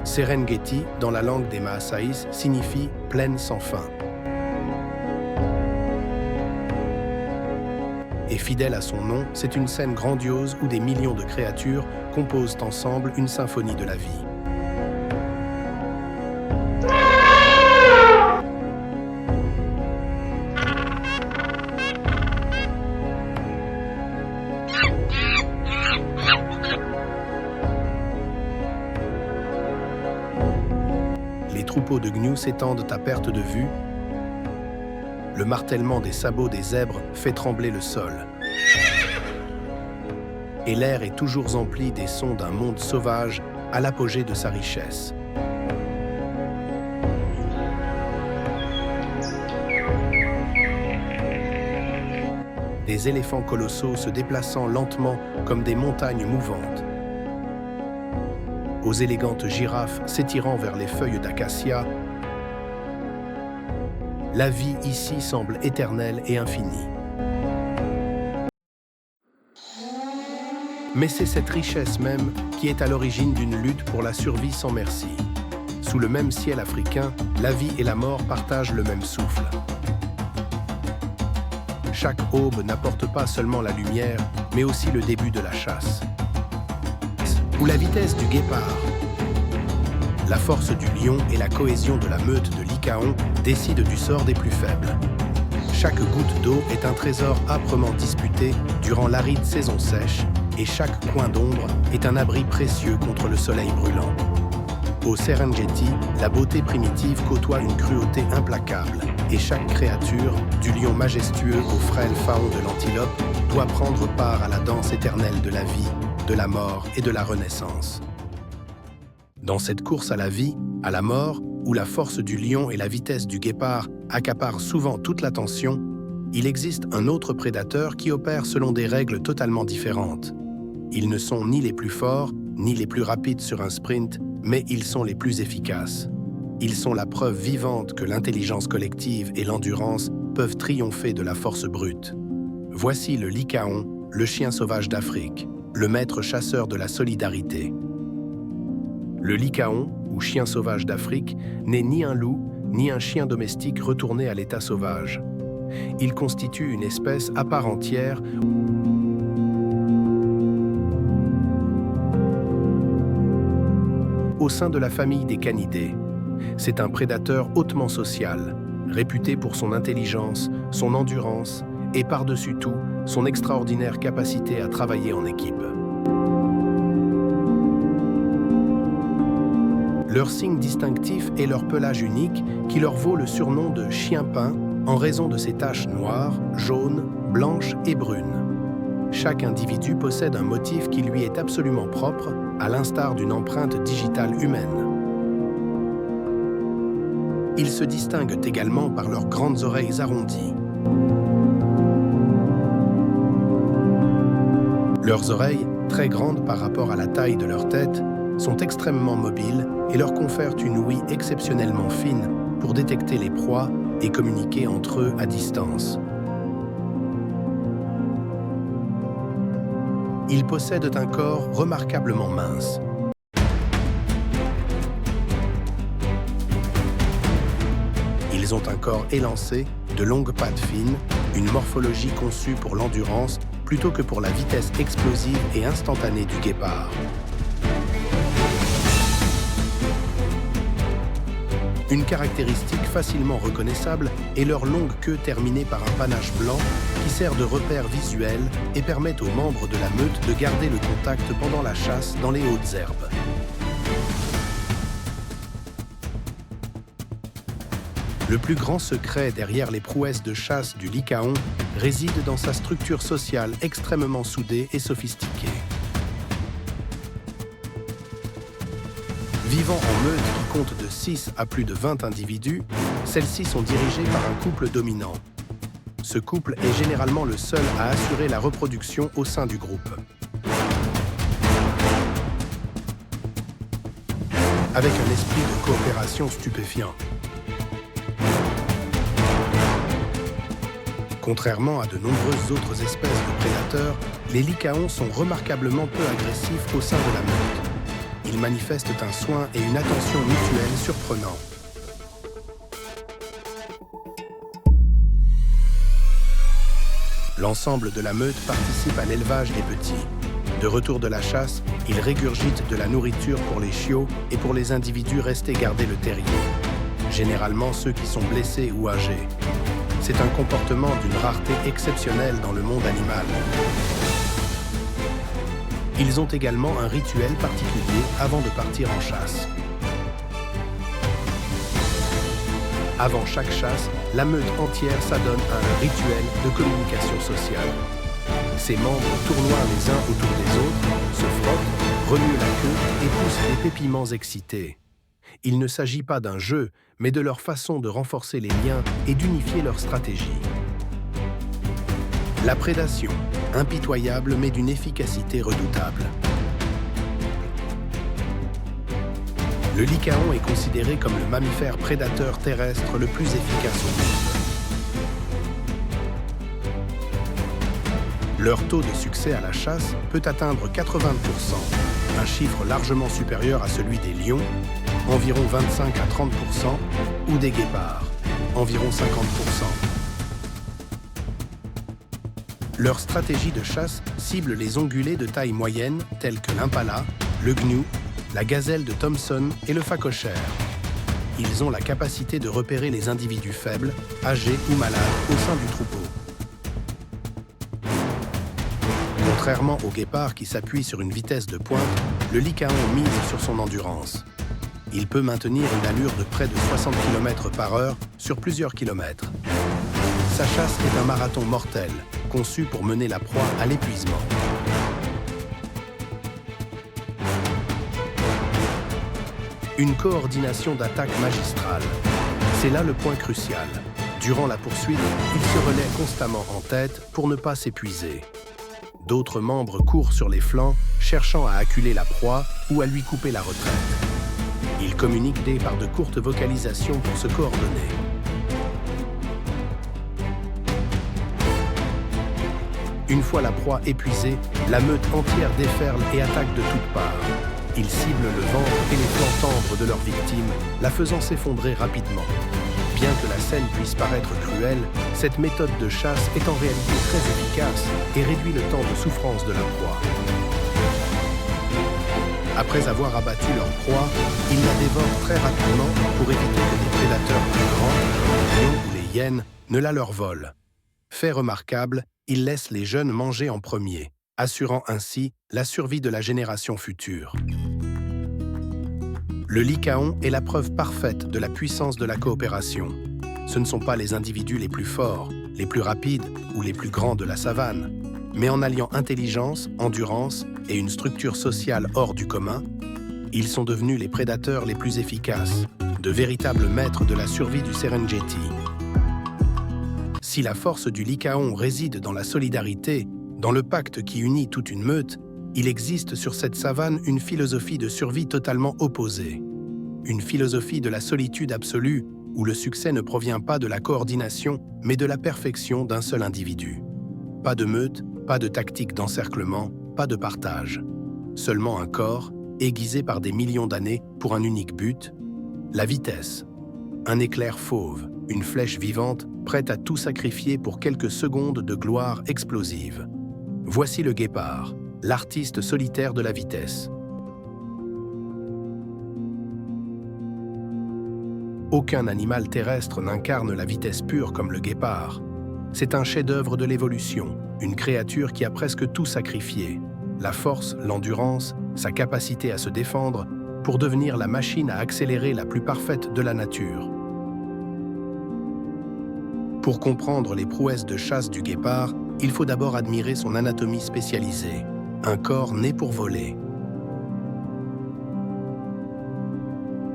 Serengeti, dans la langue des Maasaïs, signifie « plaine sans fin ». Et fidèle à son nom, c'est une scène grandiose où des millions de créatures composent ensemble une symphonie de la vie. Les troupeaux de gnous s'étendent à perte de vue. Le martèlement des sabots des zèbres fait trembler le sol. Et l'air est toujours empli des sons d'un monde sauvage à l'apogée de sa richesse. Des éléphants colossaux se déplaçant lentement comme des montagnes mouvantes. Aux élégantes girafes s'étirant vers les feuilles d'acacia, la vie ici semble éternelle et infinie. Mais c'est cette richesse même qui est à l'origine d'une lutte pour la survie sans merci. Sous le même ciel africain, la vie et la mort partagent le même souffle. Chaque aube n'apporte pas seulement la lumière, mais aussi le début de la chasse. Ou la vitesse du guépard, la force du lion et la cohésion de la meute de Lycaon décident du sort des plus faibles. Chaque goutte d'eau est un trésor âprement disputé durant l'aride saison sèche, et chaque coin d'ombre est un abri précieux contre le soleil brûlant. Au Serengeti, la beauté primitive côtoie une cruauté implacable, et chaque créature, du lion majestueux au frêle faon de l'antilope, doit prendre part à la danse éternelle de la vie, de la mort et de la renaissance. Dans cette course à la vie, à la mort, où la force du lion et la vitesse du guépard accaparent souvent toute l'attention, il existe un autre prédateur qui opère selon des règles totalement différentes. Ils ne sont ni les plus forts, ni les plus rapides sur un sprint, mais ils sont les plus efficaces. Ils sont la preuve vivante que l'intelligence collective et l'endurance peuvent triompher de la force brute. Voici le Lycaon, le chien sauvage d'Afrique, le maître chasseur de la solidarité. Le Lycaon, ou chien sauvage d'Afrique, n'est ni un loup, ni un chien domestique retourné à l'état sauvage. Il constitue une espèce à part entière au sein de la famille des canidés. C'est un prédateur hautement social, réputé pour son intelligence, son endurance et par-dessus tout, son extraordinaire capacité à travailler en équipe. Leur signe distinctif est leur pelage unique qui leur vaut le surnom de chien peint en raison de ses taches noires, jaunes, blanches et brunes. Chaque individu possède un motif qui lui est absolument propre, à l'instar d'une empreinte digitale humaine. Ils se distinguent également par leurs grandes oreilles arrondies. Leurs oreilles, très grandes par rapport à la taille de leur tête, sont extrêmement mobiles et leur confèrent une ouïe exceptionnellement fine pour détecter les proies et communiquer entre eux à distance. Ils possèdent un corps remarquablement mince. Ils ont un corps élancé, de longues pattes fines, une morphologie conçue pour l'endurance plutôt que pour la vitesse explosive et instantanée du guépard. Une caractéristique facilement reconnaissable est leur longue queue terminée par un panache blanc qui sert de repère visuel et permet aux membres de la meute de garder le contact pendant la chasse dans les hautes herbes. Le plus grand secret derrière les prouesses de chasse du Lycaon réside dans sa structure sociale extrêmement soudée et sophistiquée. Vivant en meute qui compte de 6 à plus de 20 individus, celles-ci sont dirigées par un couple dominant. Ce couple est généralement le seul à assurer la reproduction au sein du groupe. Avec un esprit de coopération stupéfiant. Contrairement à de nombreuses autres espèces de prédateurs, les Lycaons sont remarquablement peu agressifs au sein de la meute. ils manifestent un soin et une attention mutuelle surprenants. L'ensemble de la meute participe à l'élevage des petits. De retour de la chasse, ils régurgitent de la nourriture pour les chiots et pour les individus restés garder le terrier, généralement ceux qui sont blessés ou âgés. C'est un comportement d'une rareté exceptionnelle dans le monde animal. Ils ont également un rituel particulier avant de partir en chasse. Avant chaque chasse, la meute entière s'adonne à un rituel de communication sociale. Ses membres tournoient les uns autour des autres, se frottent, remuent la queue et poussent des pépiments excités. Il ne s'agit pas d'un jeu, mais de leur façon de renforcer les liens et d'unifier leur stratégie. La prédation, impitoyable mais d'une efficacité redoutable. Le lycaon est considéré comme le mammifère prédateur terrestre le plus efficace au monde. Leur taux de succès à la chasse peut atteindre 80%, un chiffre largement supérieur à celui des lions, environ 25 à 30%, ou des guépards, environ 50%. Leur stratégie de chasse cible les ongulés de taille moyenne tels que l'impala, le gnu, la gazelle de Thomson et le phacochère. Ils ont la capacité de repérer les individus faibles, âgés ou malades au sein du troupeau. Contrairement au guépard qui s'appuie sur une vitesse de pointe, le lycaon mise sur son endurance. Il peut maintenir une allure de près de 60 km/h sur plusieurs kilomètres. Sa chasse est un marathon mortel, conçu pour mener la proie à l'épuisement. Une coordination d'attaque magistrale. C'est là le point crucial. Durant la poursuite, il se relaie constamment en tête pour ne pas s'épuiser. D'autres membres courent sur les flancs, cherchant à acculer la proie ou à lui couper la retraite. Ils communiquent par de courtes vocalisations pour se coordonner. Une fois la proie épuisée, la meute entière déferle et attaque de toutes parts. Ils ciblent le ventre et les flancs tendres de leur victime, la faisant s'effondrer rapidement. Bien que la scène puisse paraître cruelle, cette méthode de chasse est en réalité très efficace et réduit le temps de souffrance de la proie. Après avoir abattu leur proie, ils la dévorent très rapidement pour éviter que des prédateurs plus grands, les lions ou les hyènes, ne la leur volent. Fait remarquable, ils laissent les jeunes manger en premier, assurant ainsi la survie de la génération future. Le lycaon est la preuve parfaite de la puissance de la coopération. Ce ne sont pas les individus les plus forts, les plus rapides ou les plus grands de la savane, mais en alliant intelligence, endurance et une structure sociale hors du commun, ils sont devenus les prédateurs les plus efficaces, de véritables maîtres de la survie du Serengeti. Si la force du lycaon réside dans la solidarité, dans le pacte qui unit toute une meute, il existe sur cette savane une philosophie de survie totalement opposée. Une philosophie de la solitude absolue, où le succès ne provient pas de la coordination, mais de la perfection d'un seul individu. Pas de meute, pas de tactique d'encerclement, pas de partage. Seulement un corps, aiguisé par des millions d'années pour un unique but, la vitesse. Un éclair fauve, une flèche vivante, prête à tout sacrifier pour quelques secondes de gloire explosive. Voici le guépard, l'artiste solitaire de la vitesse. Aucun animal terrestre n'incarne la vitesse pure comme le guépard. C'est un chef-d'œuvre de l'évolution, une créature qui a presque tout sacrifié. La force, l'endurance, sa capacité à se défendre, pour devenir la machine à accélérer la plus parfaite de la nature. Pour comprendre les prouesses de chasse du guépard, il faut d'abord admirer son anatomie spécialisée, un corps né pour voler.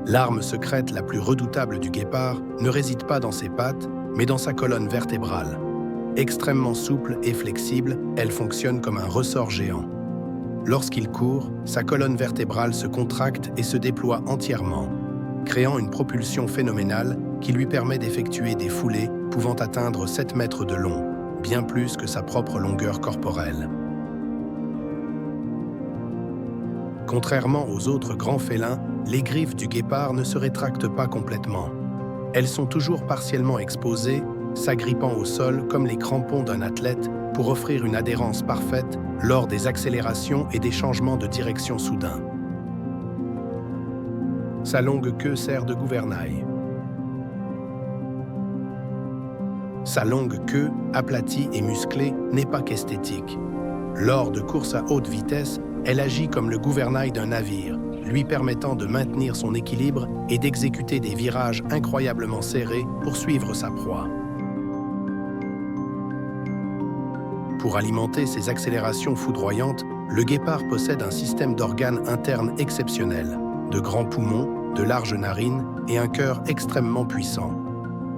L'arme secrète la plus redoutable du guépard ne réside pas dans ses pattes, mais dans sa colonne vertébrale. Extrêmement souple et flexible, elle fonctionne comme un ressort géant. Lorsqu'il court, sa colonne vertébrale se contracte et se déploie entièrement, créant une propulsion phénoménale qui lui permet d'effectuer des foulées pouvant atteindre 7 mètres de long, bien plus que sa propre longueur corporelle. Contrairement aux autres grands félins, les griffes du guépard ne se rétractent pas complètement. Elles sont toujours partiellement exposées, s'agrippant au sol comme les crampons d'un athlète pour offrir une adhérence parfaite lors des accélérations et des changements de direction soudains. Sa longue queue sert de gouvernail. Sa longue queue, aplatie et musclée, n'est pas qu'esthétique. Lors de courses à haute vitesse, elle agit comme le gouvernail d'un navire, lui permettant de maintenir son équilibre et d'exécuter des virages incroyablement serrés pour suivre sa proie. Pour alimenter ses accélérations foudroyantes, le guépard possède un système d'organes internes exceptionnel, de grands poumons, de larges narines et un cœur extrêmement puissant.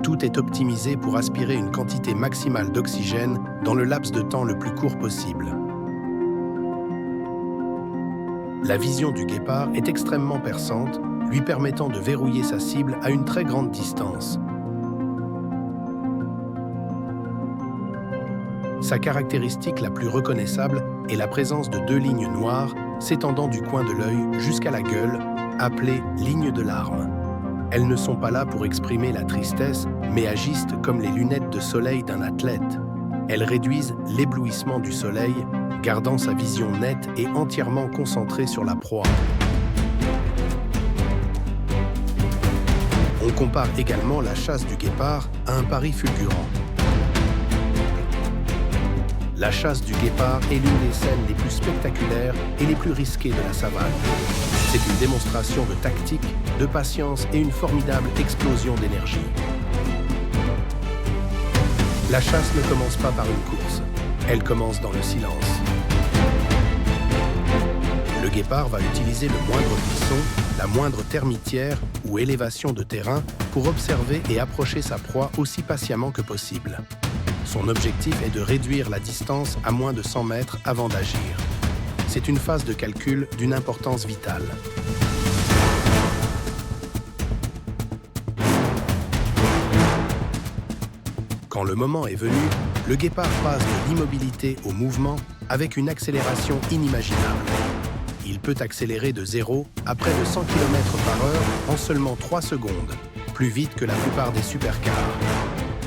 Tout est optimisé pour aspirer une quantité maximale d'oxygène dans le laps de temps le plus court possible. La vision du guépard est extrêmement perçante, lui permettant de verrouiller sa cible à une très grande distance. Sa caractéristique la plus reconnaissable est la présence de 2 lignes noires s'étendant du coin de l'œil jusqu'à la gueule, appelées lignes de larmes. Elles ne sont pas là pour exprimer la tristesse, mais agissent comme les lunettes de soleil d'un athlète. Elles réduisent l'éblouissement du soleil, gardant sa vision nette et entièrement concentrée sur la proie. On compare également la chasse du guépard à un pari fulgurant. La chasse du guépard est l'une des scènes les plus spectaculaires et les plus risquées de la savane. C'est une démonstration de tactique, de patience et une formidable explosion d'énergie. La chasse ne commence pas par une course, elle commence dans le silence. Le guépard va utiliser le moindre buisson, la moindre termitière ou élévation de terrain pour observer et approcher sa proie aussi patiemment que possible. Son objectif est de réduire la distance à moins de 100 mètres avant d'agir. C'est une phase de calcul d'une importance vitale. Quand le moment est venu, le guépard passe de l'immobilité au mouvement avec une accélération inimaginable. Il peut accélérer de 0 à près de 100 km/h en seulement 3 secondes, plus vite que la plupart des supercars.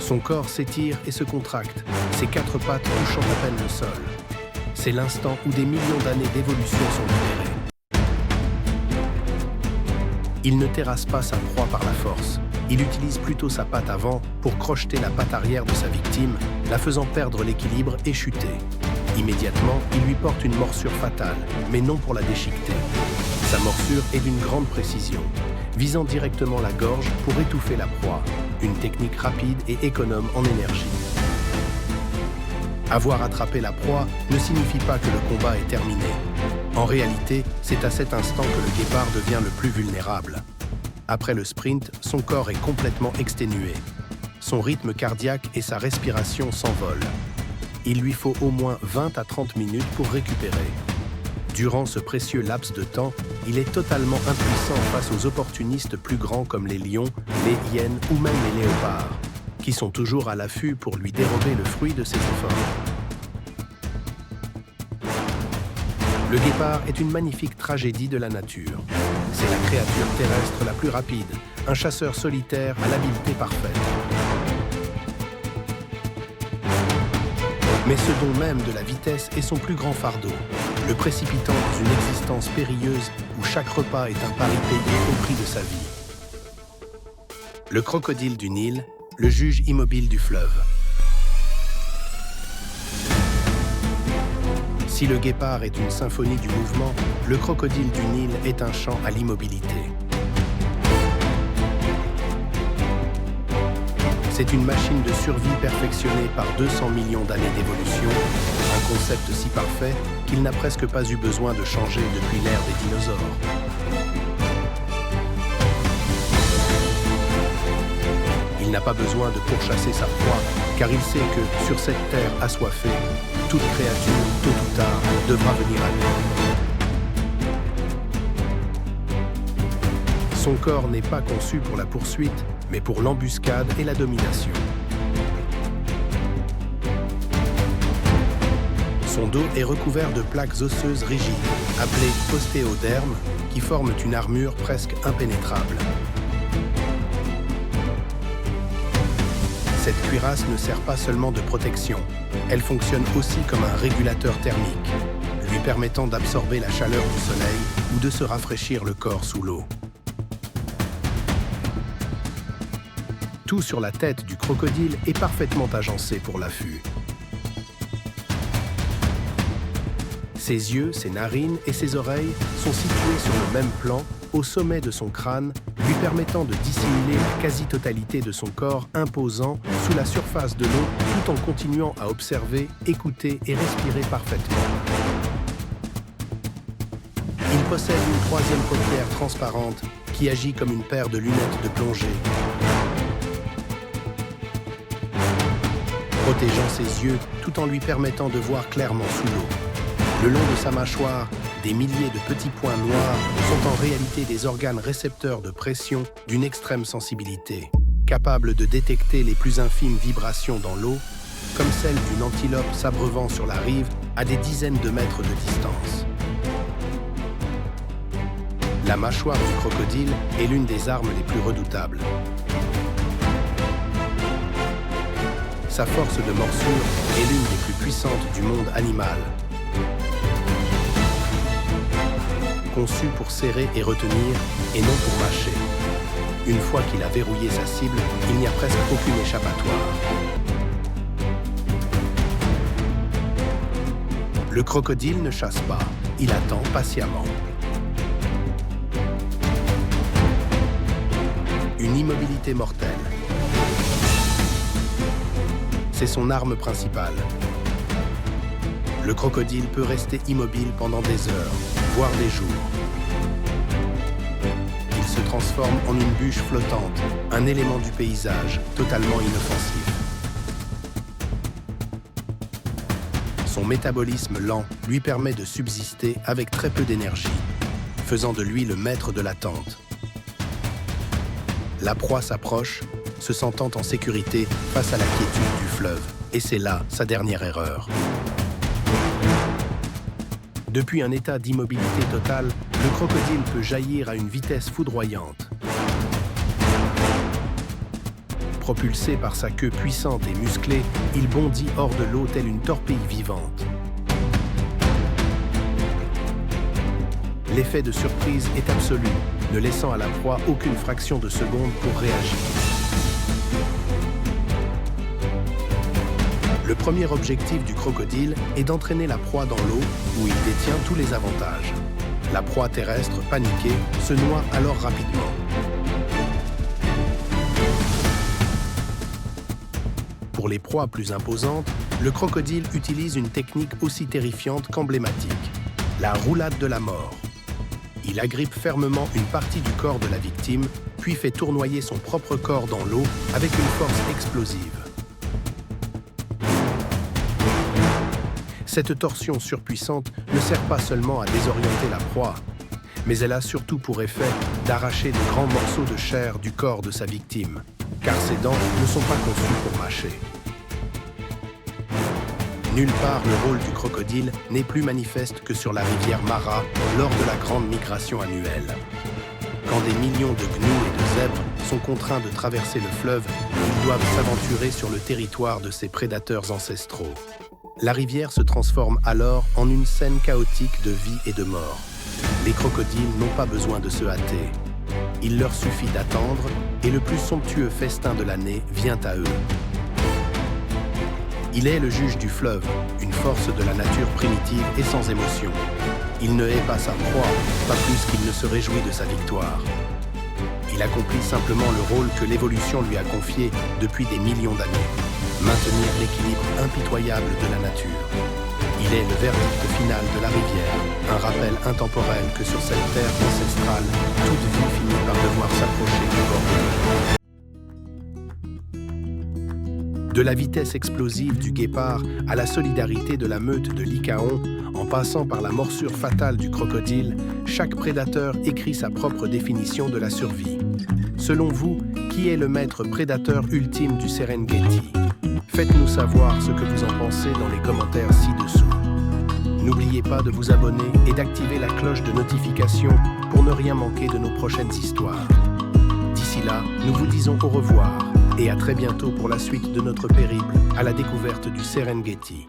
Son corps s'étire et se contracte, ses 4 pattes touchant à peine le sol. C'est l'instant où des millions d'années d'évolution sont libérées. Il ne terrasse pas sa proie par la force. Il utilise plutôt sa patte avant pour crocheter la patte arrière de sa victime, la faisant perdre l'équilibre et chuter. Immédiatement, il lui porte une morsure fatale, mais non pour la déchiqueter. Sa morsure est d'une grande précision, visant directement la gorge pour étouffer la proie, une technique rapide et économe en énergie. Avoir attrapé la proie ne signifie pas que le combat est terminé. En réalité, c'est à cet instant que le guépard devient le plus vulnérable. Après le sprint, son corps est complètement exténué. Son rythme cardiaque et sa respiration s'envolent. Il lui faut au moins 20 à 30 minutes pour récupérer. Durant ce précieux laps de temps, il est totalement impuissant face aux opportunistes plus grands comme les lions, les hyènes ou même les léopards, qui sont toujours à l'affût pour lui dérober le fruit de ses efforts. Le guépard est une magnifique tragédie de la nature. C'est la créature terrestre la plus rapide, un chasseur solitaire à l'habileté parfaite. Mais ce don même de la vitesse est son plus grand fardeau, le précipitant dans une existence périlleuse où chaque repas est un pari payé au prix de sa vie. Le crocodile du Nil, le juge immobile du fleuve. Si le guépard est une symphonie du mouvement, le crocodile du Nil est un chant à l'immobilité. C'est une machine de survie perfectionnée par 200 millions d'années d'évolution, un concept si parfait qu'il n'a presque pas eu besoin de changer depuis l'ère des dinosaures. Il n'a pas besoin de pourchasser sa proie, car il sait que, sur cette terre assoiffée, toute créature, tôt ou tard, devra venir à lui. Son corps n'est pas conçu pour la poursuite, mais pour l'embuscade et la domination. Son dos est recouvert de plaques osseuses rigides, appelées ostéodermes, qui forment une armure presque impénétrable. Cette cuirasse ne sert pas seulement de protection, elle fonctionne aussi comme un régulateur thermique, lui permettant d'absorber la chaleur du soleil ou de se rafraîchir le corps sous l'eau. Tout sur la tête du crocodile est parfaitement agencé pour l'affût. Ses yeux, ses narines et ses oreilles sont situés sur le même plan, au sommet de son crâne, lui permettant de dissimuler la quasi-totalité de son corps imposant sous la surface de l'eau tout en continuant à observer, écouter et respirer parfaitement. Il possède une troisième paupière transparente qui agit comme une paire de lunettes de plongée, protégeant ses yeux tout en lui permettant de voir clairement sous l'eau. Le long de sa mâchoire, des milliers de petits points noirs sont en réalité des organes récepteurs de pression d'une extrême sensibilité, capables de détecter les plus infimes vibrations dans l'eau, comme celle d'une antilope s'abreuvant sur la rive à des dizaines de mètres de distance. La mâchoire du crocodile est l'une des armes les plus redoutables. Sa force de morsure est l'une des plus puissantes du monde animal. Conçu pour serrer et retenir, et non pour mâcher. Une fois qu'il a verrouillé sa cible, il n'y a presque aucune échappatoire. Le crocodile ne chasse pas, il attend patiemment. Une immobilité mortelle. C'est son arme principale. Le crocodile peut rester immobile pendant des heures, voire des jours. Il se transforme en une bûche flottante, un élément du paysage totalement inoffensif. Son métabolisme lent lui permet de subsister avec très peu d'énergie, faisant de lui le maître de la tente. La proie s'approche, se sentant en sécurité face à la quiétude du fleuve, et c'est là sa dernière erreur. Depuis un état d'immobilité totale, le crocodile peut jaillir à une vitesse foudroyante. Propulsé par sa queue puissante et musclée, il bondit hors de l'eau telle une torpille vivante. L'effet de surprise est absolu, ne laissant à la proie aucune fraction de seconde pour réagir. Le premier objectif du crocodile est d'entraîner la proie dans l'eau où il détient tous les avantages. La proie terrestre, paniquée, se noie alors rapidement. Pour les proies plus imposantes, le crocodile utilise une technique aussi terrifiante qu'emblématique, la roulade de la mort. Il agrippe fermement une partie du corps de la victime, puis fait tournoyer son propre corps dans l'eau avec une force explosive. Cette torsion surpuissante ne sert pas seulement à désorienter la proie, mais elle a surtout pour effet d'arracher de grands morceaux de chair du corps de sa victime, car ses dents ne sont pas conçues pour mâcher. Nulle part le rôle du crocodile n'est plus manifeste que sur la rivière Mara lors de la grande migration annuelle. Quand des millions de gnous et de zèbres sont contraints de traverser le fleuve, ils doivent s'aventurer sur le territoire de ces prédateurs ancestraux. La rivière se transforme alors en une scène chaotique de vie et de mort. Les crocodiles n'ont pas besoin de se hâter. Il leur suffit d'attendre et le plus somptueux festin de l'année vient à eux. Il est le juge du fleuve, une force de la nature primitive et sans émotion. Il ne hait pas sa proie, pas plus qu'il ne se réjouit de sa victoire. Il accomplit simplement le rôle que l'évolution lui a confié depuis des millions d'années. Maintenir l'équilibre impitoyable de la nature. Il est le verdict final de la rivière, un rappel intemporel que sur cette terre ancestrale, toute vie finit par devoir s'approcher du bord de l'eau. De la vitesse explosive du guépard à la solidarité de la meute de Lycaon, en passant par la morsure fatale du crocodile, chaque prédateur écrit sa propre définition de la survie. Selon vous, qui est le maître prédateur ultime du Serengeti ? Faites-nous savoir ce que vous en pensez dans les commentaires ci-dessous. N'oubliez pas de vous abonner et d'activer la cloche de notification pour ne rien manquer de nos prochaines histoires. D'ici là, nous vous disons au revoir et à très bientôt pour la suite de notre périple à la découverte du Serengeti.